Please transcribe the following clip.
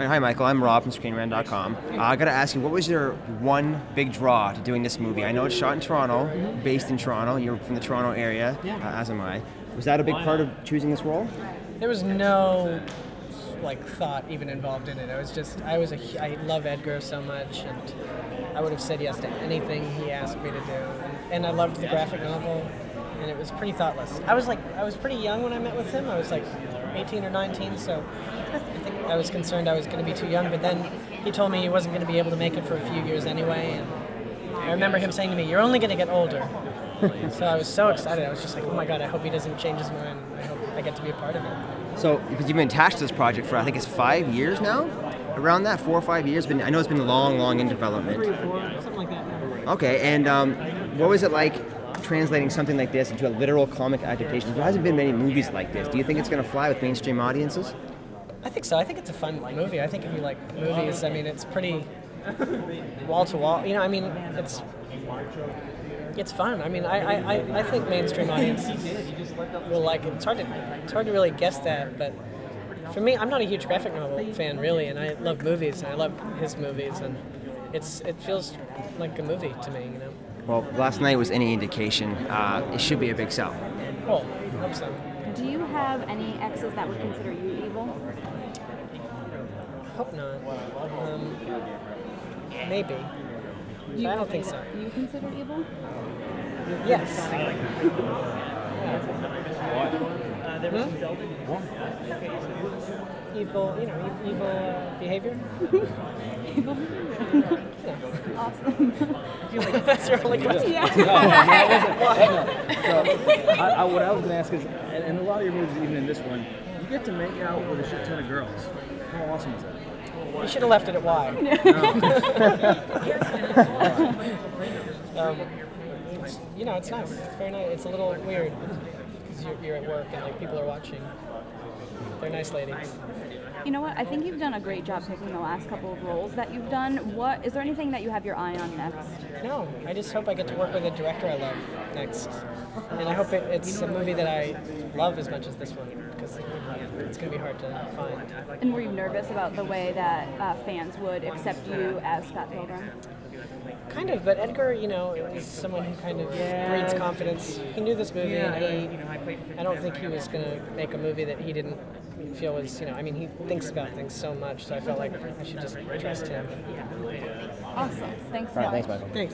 Hi, Michael. I'm Rob from ScreenRant.com. I got to ask you, what was your one big draw to doing this movie? I know it's shot in Toronto, based in Toronto. You're from the Toronto area, as am I. Was that a big part of choosing this role? There was no thought even involved in it. I love Edgar so much, and I would have said yes to anything he asked me to do. And I loved the graphic novel, and it was pretty thoughtless. I was pretty young when I met with him. I was 18 or 19, so I think I was concerned I was going to be too young, but then he told me he wasn't going to be able to make it for a few years anyway, and I remember him saying to me, "You're only going to get older." So I was so excited. I was just like, oh my god, I hope he doesn't change his mind. I hope I get to be a part of it. So, because you've been attached to this project for, I think it's 5 years now? Around that, 4 or 5 years? I know it's been long in development. 3 or 4, something like that. Okay, and what was it like translating something like this into a literal comic adaptation? There hasn't been many movies like this. Do you think it's going to fly with mainstream audiences? I think so. I think it's a fun movie. I think if you like movies, I mean, it's pretty wall to wall. You know, I mean, it's fun. I mean, I think mainstream audiences will like it. It's hard to really guess that, but for me, I'm not a huge graphic novel fan really, and I love movies, and I love his movies, and it feels like a movie to me, you know. Well, last night was any indication. It should be a big sell. Cool. I hope so. Do you have any exes that would consider you evil? Hope not. Maybe. I don't think so. You consider evil? Yes. Evil, evil behavior? Evil? Yeah. Awesome. That's your only question? Yeah. So, what I was going to ask is, in a lot of your movies, even in this one, you get to make out with a shit ton of girls. How awesome is that? You should have left it at Y. It's nice. It's very nice. It's a little weird because you're at work and people are watching. They're nice ladies. You know what? I think you've done a great job picking the last couple of roles that you've done. Is there anything that you have your eye on next? No. I just hope I get to work with a director I love next. And I hope it's a movie that I love as much as this one, because it's going to be hard to find. And were you nervous about the way that fans would accept you as Scott Pilgrim? Kind of, but Edgar, is someone who kind of breeds confidence. He knew this movie, and I don't think he was going to make a movie that he didn't feel was, he thinks about things so much, so I felt like I should just trust him. Awesome. Thanks so All right, much. thanks, Michael. Thanks.